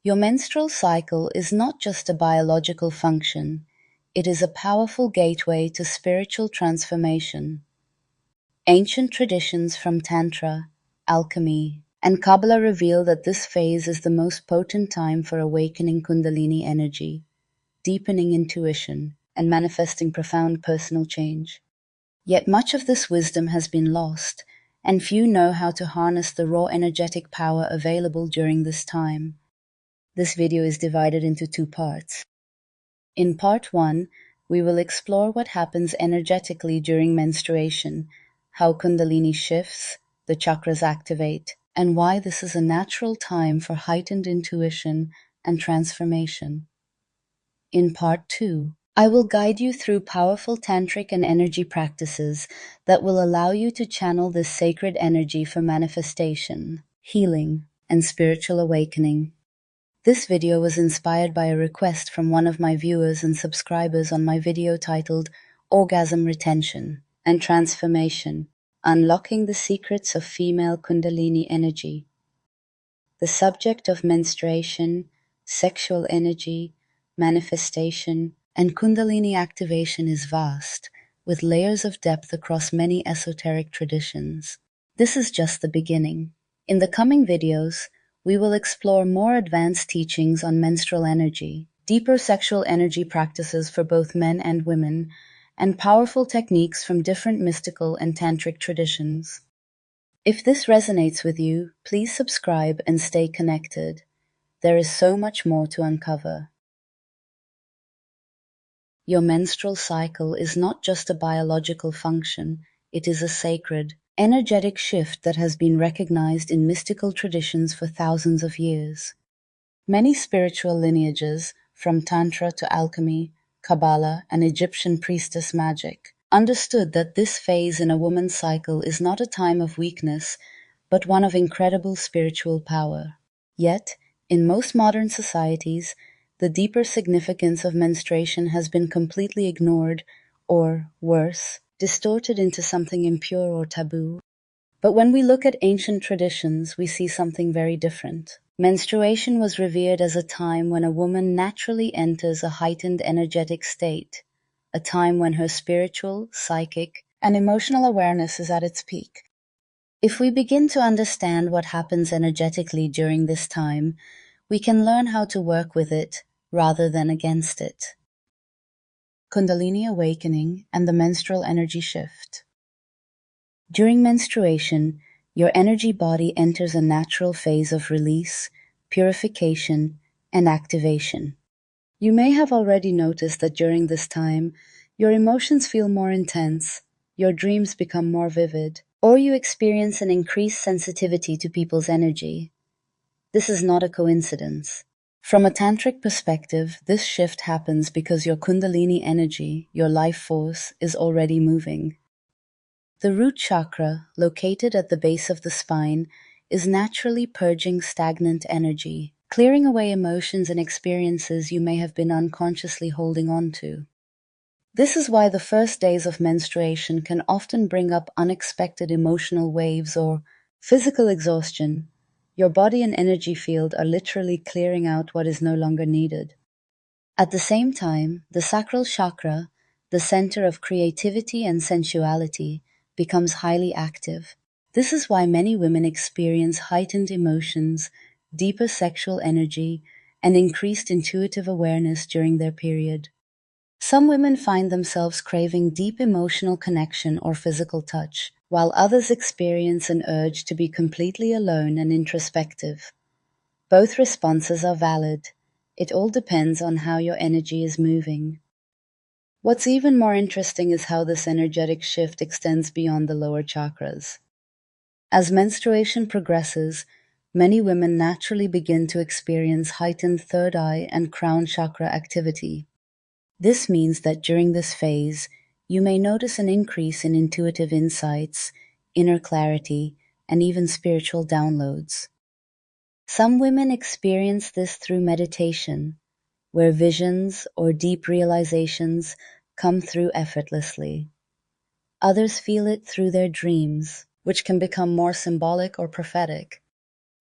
Your menstrual cycle is not just a biological function, it is a powerful gateway to spiritual transformation. Ancient traditions from Tantra, alchemy, and Kabbalah reveal that this phase is the most potent time for awakening Kundalini energy, deepening intuition, and manifesting profound personal change. Yet much of this wisdom has been lost, and few know how to harness the raw energetic power available during this time. This video is divided into two parts. In part 1, we will explore what happens energetically during menstruation, how Kundalini shifts, the chakras activate, and why this is a natural time for heightened intuition and transformation. In part 2, I will guide you through powerful tantric and energy practices that will allow you to channel this sacred energy for manifestation, healing, and spiritual awakening. This video was inspired by a request from one of my viewers and subscribers on my video titled Orgasm Retention and Transformation, Unlocking the Secrets of Female Kundalini Energy. The subject of menstruation, sexual energy, manifestation, and Kundalini activation is vast, with layers of depth across many esoteric traditions. This is just the beginning. In the coming videos, we will explore more advanced teachings on menstrual energy, deeper sexual energy practices for both men and women, and powerful techniques from different mystical and tantric traditions. If this resonates with you, please subscribe and stay connected. There is so much more to uncover. Your menstrual cycle is not just a biological function, it is a sacred, energetic shift that has been recognized in mystical traditions for thousands of years. Many spiritual lineages, from Tantra to alchemy, Kabbalah, and Egyptian priestess magic, understood that this phase in a woman's cycle is not a time of weakness, but one of incredible spiritual power. Yet, in most modern societies, the deeper significance of menstruation has been completely ignored, or, worse, distorted into something impure or taboo. But when we look at ancient traditions, we see something very different. Menstruation was revered as a time when a woman naturally enters a heightened energetic state, a time when her spiritual, psychic, and emotional awareness is at its peak. If we begin to understand what happens energetically during this time, we can learn how to work with it rather than against it. Kundalini awakening and the menstrual energy shift. During menstruation, your energy body enters a natural phase of release, purification, and activation. You may have already noticed that during this time, your emotions feel more intense, your dreams become more vivid, or you experience an increased sensitivity to people's energy. This is not a coincidence. From a tantric perspective, this shift happens because your Kundalini energy, your life force, is already moving. The root chakra, located at the base of the spine, is naturally purging stagnant energy, clearing away emotions and experiences you may have been unconsciously holding on to. This is why the first days of menstruation can often bring up unexpected emotional waves or physical exhaustion. Your body and energy field are literally clearing out what is no longer needed. At the same time, the sacral chakra, the center of creativity and sensuality, becomes highly active. This is why many women experience heightened emotions, deeper sexual energy, and increased intuitive awareness during their period. Some women find themselves craving deep emotional connection or physical touch, while others experience an urge to be completely alone and introspective. Both responses are valid. It all depends on how your energy is moving. What's even more interesting is how this energetic shift extends beyond the lower chakras. As menstruation progresses, many women naturally begin to experience heightened third eye and crown chakra activity. This means that during this phase, you may notice an increase in intuitive insights, inner clarity, and even spiritual downloads. Some women experience this through meditation, where visions or deep realizations come through effortlessly. Others feel it through their dreams, which can become more symbolic or prophetic.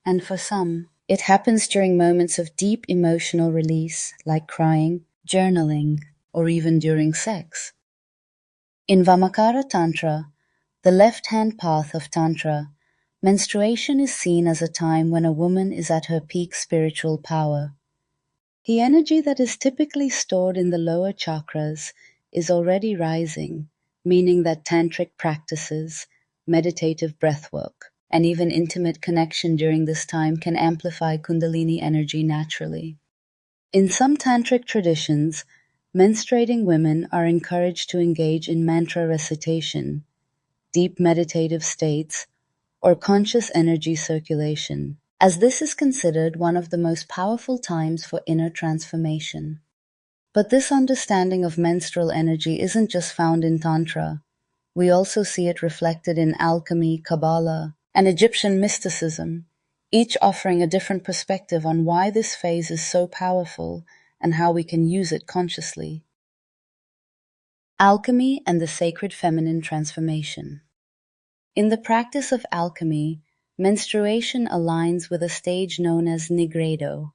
And for some, It happens during moments of deep emotional release, like crying, journaling, or even during sex. In Vamakara Tantra, the left-hand path of Tantra, menstruation is seen as a time when a woman is at her peak spiritual power. The energy that is typically stored in the lower chakras is already rising, meaning that tantric practices, meditative breathwork, and even intimate connection during this time can amplify Kundalini energy naturally. In some tantric traditions, menstruating women are encouraged to engage in mantra recitation, deep meditative states, or conscious energy circulation, as this is considered one of the most powerful times for inner transformation. But this understanding of menstrual energy isn't just found in Tantra. We also see it reflected in alchemy, Kabbalah, and Egyptian mysticism, each offering a different perspective on why this phase is so powerful and how we can use it consciously. Alchemy and the sacred feminine transformation. In the practice of alchemy, menstruation aligns with a stage known as nigredo,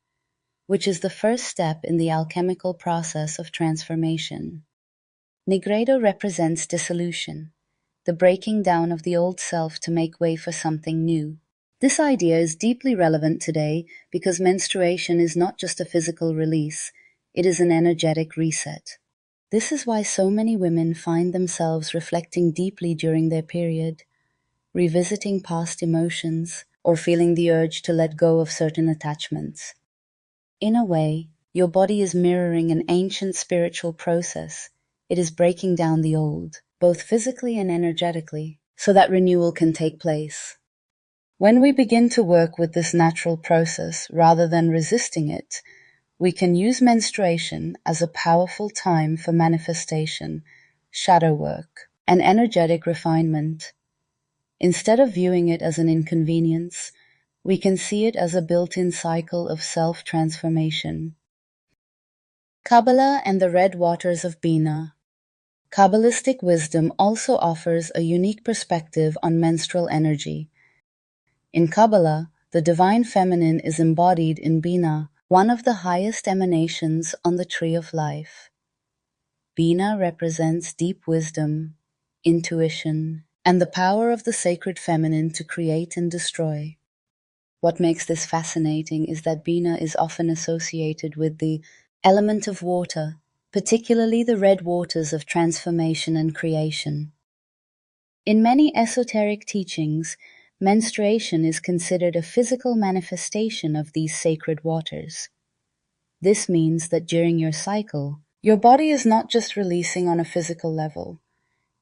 which is the first step in the alchemical process of transformation. Nigredo represents dissolution, the breaking down of the old self to make way for something new. This idea is deeply relevant today because menstruation is not just a physical release, it is an energetic reset. This is why so many women find themselves reflecting deeply during their period, revisiting past emotions, or feeling the urge to let go of certain attachments. In a way, your body is mirroring an ancient spiritual process. It is breaking down the old, both physically and energetically, so that renewal can take place. When we begin to work with this natural process rather than resisting it, we can use menstruation as a powerful time for manifestation, shadow work, and energetic refinement. Instead of viewing it as an inconvenience, we can see it as a built-in cycle of self-transformation. Kabbalah and the red waters of Bina. Cabalistic wisdom also offers a unique perspective on menstrual energy. In Kabbalah, the divine feminine is embodied in Bina, one of the highest emanations on the tree of life. Bina represents deep wisdom, intuition, and the power of the sacred feminine to create and destroy. What makes this fascinating is that Bina is often associated with the element of water, particularly the red waters of transformation and creation. In many esoteric teachings, menstruation is considered a physical manifestation of these sacred waters. This means that during your cycle, your body is not just releasing on a physical level,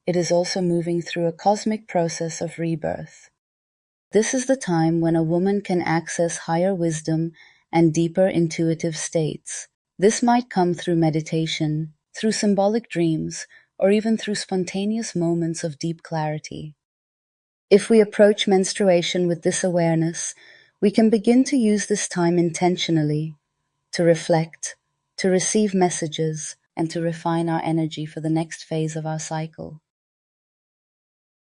it is also moving through a cosmic process of rebirth. This is the time when a woman can access higher wisdom and deeper intuitive states. This might come through meditation, through symbolic dreams, or even through spontaneous moments of deep clarity. If we approach menstruation with this awareness, we can begin to use this time intentionally, to reflect, to receive messages, and to refine our energy for the next phase of our cycle.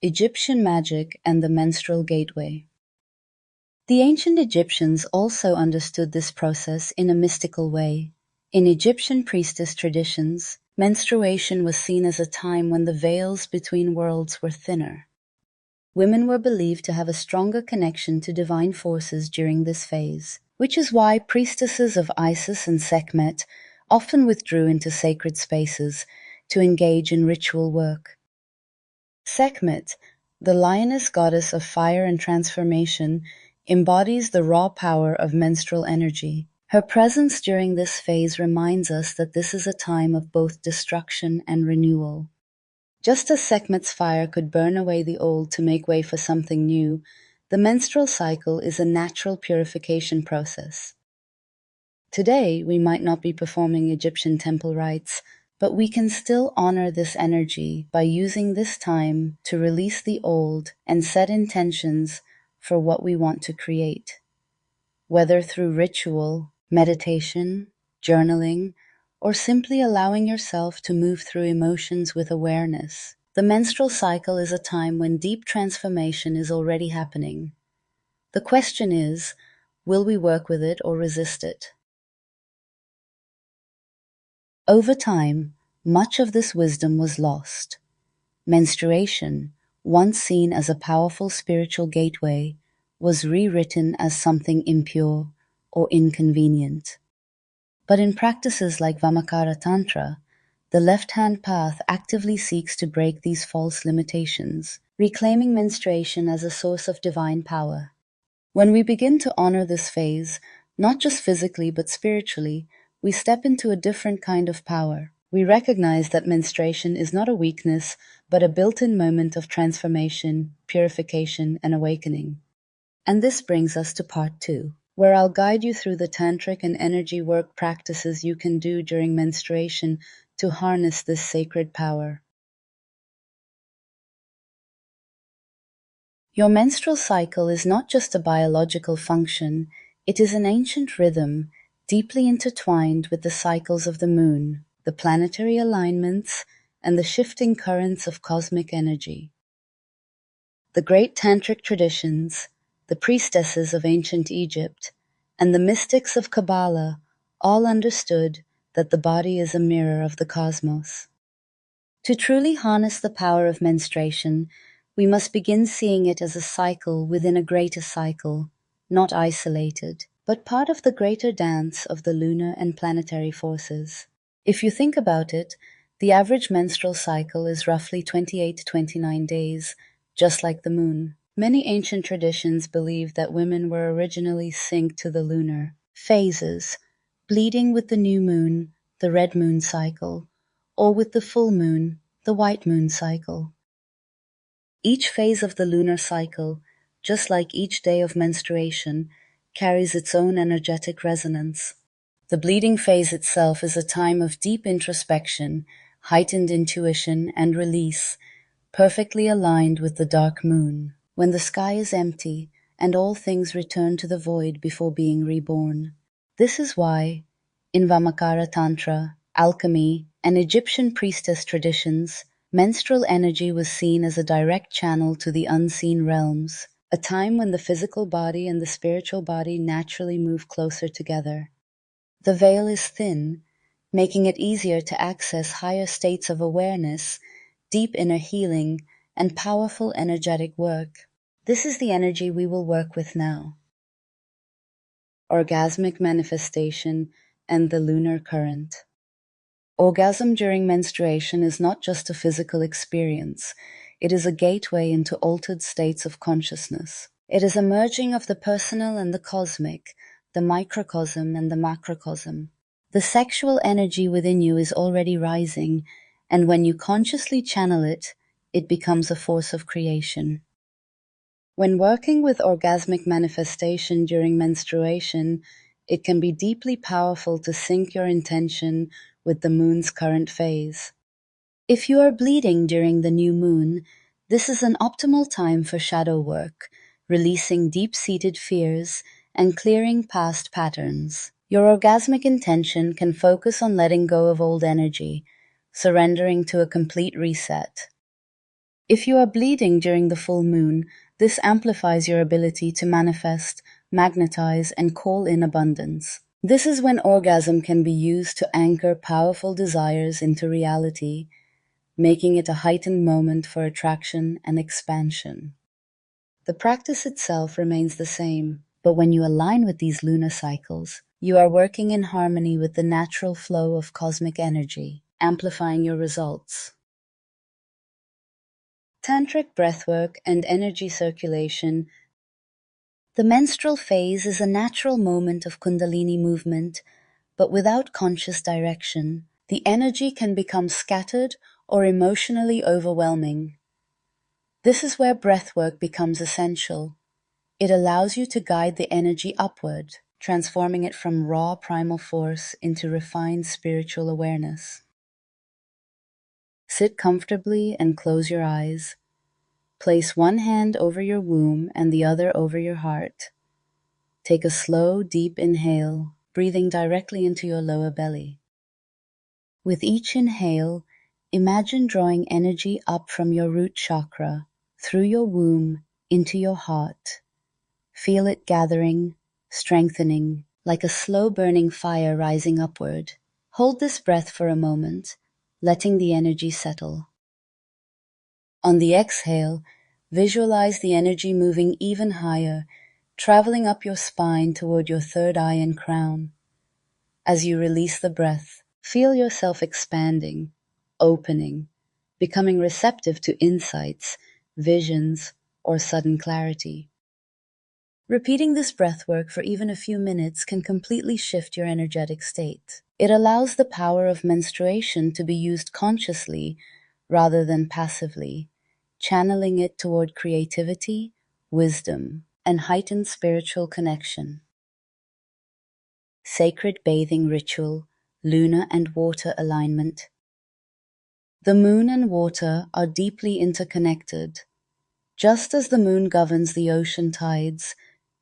Egyptian magic and the menstrual gateway. The ancient Egyptians also understood this process in a mystical way. In Egyptian priestess traditions, menstruation was seen as a time when the veils between worlds were thinner. Women were believed to have a stronger connection to divine forces during this phase, which is why priestesses of Isis and Sekhmet often withdrew into sacred spaces to engage in ritual work. Sekhmet, the lioness goddess of fire and transformation, embodies the raw power of menstrual energy. Her presence during this phase reminds us that this is a time of both destruction and renewal. Just as Sekhmet's fire could burn away the old to make way for something new, the menstrual cycle is a natural purification process. Today, we might not be performing Egyptian temple rites, but we can still honor this energy by using this time to release the old and set intentions for what we want to create. Whether through ritual, meditation, journaling, or simply allowing yourself to move through emotions with awareness, the menstrual cycle is a time when deep transformation is already happening. The question is, Will we work with it or resist it? Over time, much of this wisdom was lost. Menstruation, once seen as a powerful spiritual gateway, was rewritten as something impure or inconvenient. But in practices like Vamakara Tantra, the left-hand path actively seeks to break these false limitations, reclaiming menstruation as a source of divine power. When we begin to honor this phase, not just physically but spiritually, we step into a different kind of power. We recognize that menstruation is not a weakness, but a built-in moment of transformation, purification, and awakening. And this brings us to part 2, where I'll guide you through the tantric and energy work practices you can do during menstruation to harness this sacred power. Your menstrual cycle is not just a biological function, it is an ancient rhythm deeply intertwined with the cycles of the moon, the planetary alignments, and the shifting currents of cosmic energy. The great tantric traditions, the priestesses of ancient Egypt, and the mystics of Kabbalah all understood that the body is a mirror of the cosmos. To truly harness the power of menstruation, we must begin seeing it as a cycle within a greater cycle, not isolated, but part of the greater dance of the lunar and planetary forces. If you think about it, the average menstrual cycle is roughly 28 to 29 days, just like the moon. Many ancient traditions believed that women were originally synced to the lunar phases, bleeding with the new moon, the red moon cycle, or with the full moon, the white moon cycle. Each phase of the lunar cycle, just like each day of menstruation, carries its own energetic resonance. The bleeding phase itself is a time of deep introspection, heightened intuition, and release, perfectly aligned with the dark moon, when the sky is empty and all things return to the void before being reborn. This is why, in Vamakara Tantra, alchemy, and Egyptian priestess traditions, menstrual energy was seen as a direct channel to the unseen realms, a time when the physical body and the spiritual body naturally move closer together. The veil is thin, making it easier to access higher states of awareness, deep inner healing, and powerful energetic work. This is the energy we will work with now. Orgasmic manifestation and the lunar current. Orgasm during menstruation is not just a physical experience. It is a gateway into altered states of consciousness. It is a merging of the personal and the cosmic, the microcosm and the macrocosm. The sexual energy within you is already rising, and when you consciously channel it, it becomes a force of creation. When working with orgasmic manifestation during menstruation, it can be deeply powerful to sync your intention with the moon's current phase. If you are bleeding during the new moon, this is an optimal time for shadow work, releasing deep-seated fears and clearing past patterns. Your orgasmic intention can focus on letting go of old energy, surrendering to a complete reset. If you are bleeding during the full moon, this amplifies your ability to manifest, magnetize, and call in abundance. This is when orgasm can be used to anchor powerful desires into reality, making it a heightened moment for attraction and expansion. The practice itself remains the same, but when you align with these lunar cycles, you are working in harmony with the natural flow of cosmic energy, amplifying your results. Tantric breathwork and energy circulation. The menstrual phase is a natural moment of Kundalini movement, but without conscious direction, the energy can become scattered or emotionally overwhelming. This is where breathwork becomes essential. It allows you to guide the energy upward, transforming it from raw primal force into refined spiritual awareness. Sit comfortably and close your eyes. Place one hand over your womb and the other over your heart. Take a slow, deep inhale, breathing directly into your lower belly. With each inhale, imagine drawing energy up from your root chakra, through your womb, into your heart. Feel it gathering, strengthening, like a slow-burning fire rising upward. Hold this breath for a moment, letting the energy settle. On the exhale, visualize the energy moving even higher, traveling up your spine toward your third eye and crown. As you release the breath, feel yourself expanding, opening, becoming receptive to insights, visions, or sudden clarity. Repeating this breathwork for even a few minutes can completely shift your energetic state. It allows the power of menstruation to be used consciously rather than passively, channeling it toward creativity, wisdom, and heightened spiritual connection. Sacred bathing ritual, lunar and water alignment. The moon and water are deeply interconnected. Just as the moon governs the ocean tides,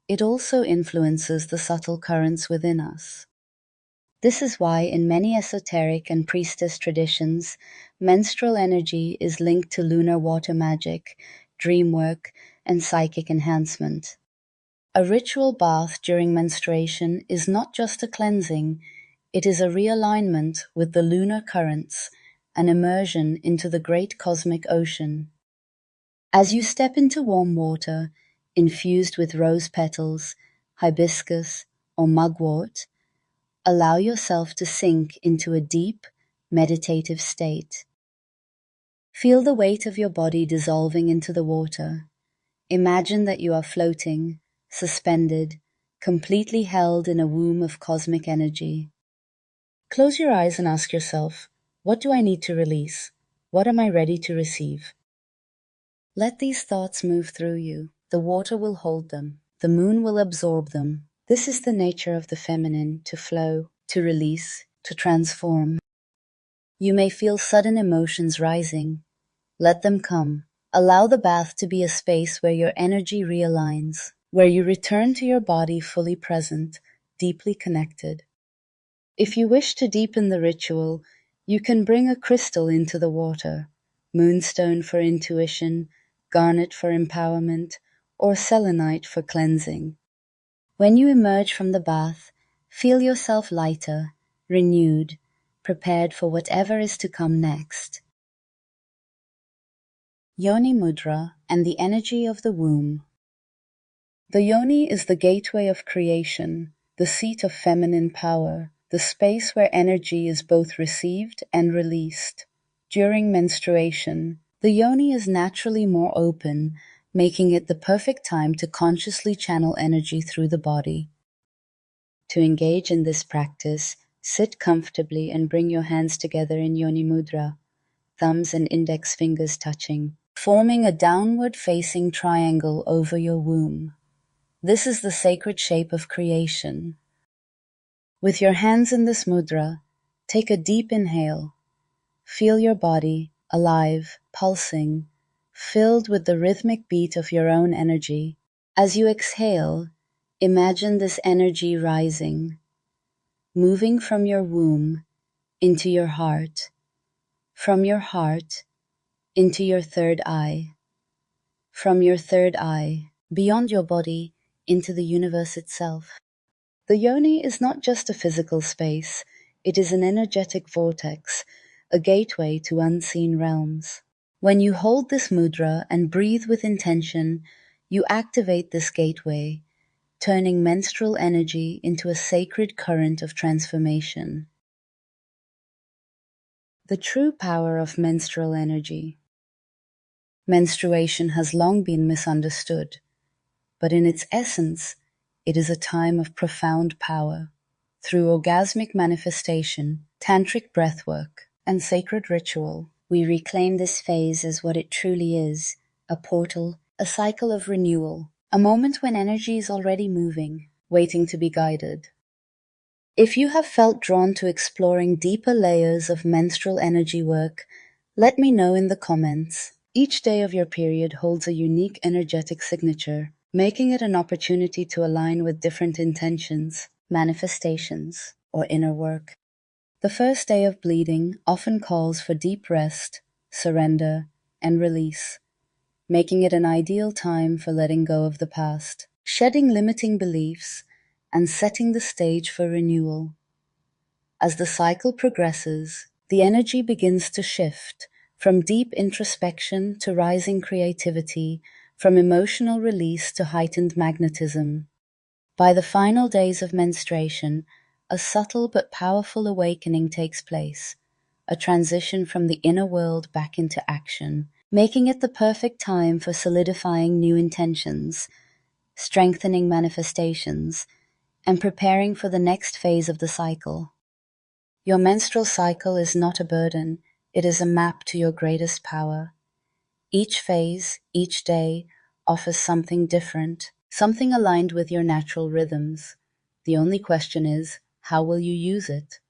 it also influences the subtle currents within us. This is why in many esoteric and priestess traditions, menstrual energy is linked to lunar water magic, dream work, and psychic enhancement. A ritual bath during menstruation is not just a cleansing, it is a realignment with the lunar currents, an immersion into the great cosmic ocean. As you step into warm water, infused with rose petals, hibiscus, or mugwort, allow yourself to sink into a deep, meditative state. Feel the weight of your body dissolving into the water. Imagine that you are floating, suspended, completely held in a womb of cosmic energy. Close your eyes and ask yourself, what do I need to release? What am I ready to receive? Let these thoughts move through you. The water will hold them. The moon will absorb them. This is the nature of the feminine, to flow, to release, to transform. You may feel sudden emotions rising. Let them come. Allow the bath to be a space where your energy realigns, where you return to your body fully present, deeply connected. If you wish to deepen the ritual, you can bring a crystal into the water, moonstone for intuition, garnet for empowerment, or selenite for cleansing. When you emerge from the bath, feel yourself lighter, renewed, prepared for whatever is to come next. Yoni mudra and the energy of the womb. The yoni is the gateway of creation, the seat of feminine power, the space where energy is both received and released. During menstruation, the yoni is naturally more open, making it the perfect time to consciously channel energy through the body. To engage in this practice, sit comfortably and bring your hands together in Yoni mudra, thumbs and index fingers touching, forming a downward-facing triangle over your womb. This is the sacred shape of creation. With your hands in this mudra, take a deep inhale. Feel your body, alive, pulsing, filled with the rhythmic beat of your own energy. As you exhale, imagine this energy rising, moving from your womb into your heart, from your heart into your third eye, from your third eye, beyond your body, into the universe itself. The yoni is not just a physical space, it is an energetic vortex, a gateway to unseen realms. When you hold this mudra and breathe with intention, you activate this gateway, turning menstrual energy into a sacred current of transformation. The true power of menstrual energy. Menstruation has long been misunderstood, but in its essence, it is a time of profound power. Through orgasmic manifestation, tantric breathwork, and sacred ritual, we reclaim this phase as what it truly is, a portal, a cycle of renewal, a moment when energy is already moving, waiting to be guided. If you have felt drawn to exploring deeper layers of menstrual energy work, let me know in the comments. Each day of your period holds a unique energetic signature, making it an opportunity to align with different intentions, manifestations, or inner work. The first day of bleeding often calls for deep rest, surrender, and release, making it an ideal time for letting go of the past, shedding limiting beliefs, and setting the stage for renewal. As the cycle progresses, the energy begins to shift from deep introspection to rising creativity, from emotional release to heightened magnetism. By the final days of menstruation, a subtle but powerful awakening takes place, a transition from the inner world back into action, making it the perfect time for solidifying new intentions, strengthening manifestations, and preparing for the next phase of the cycle. Your menstrual cycle is not a burden, it is a map to your greatest power. Each phase, each day, offers something different, something aligned with your natural rhythms. The only question is, how will you use it?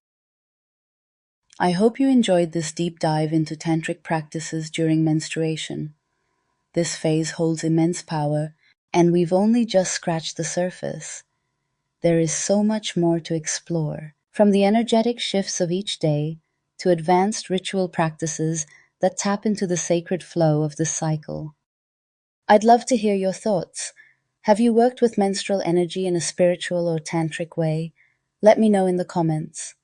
I hope you enjoyed this deep dive into tantric practices during menstruation. This phase holds immense power, and we've only just scratched the surface. There is so much more to explore, from the energetic shifts of each day to advanced ritual practices that tap into the sacred flow of this cycle. I'd love to hear your thoughts. Have you worked with menstrual energy in a spiritual or tantric way? Let me know in the comments.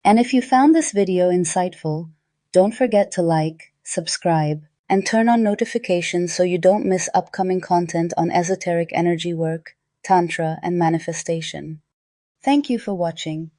And if you found this video insightful, don't forget to like, subscribe, and turn on notifications so you don't miss upcoming content on esoteric energy work, Tantra, and manifestation. Thank you for watching.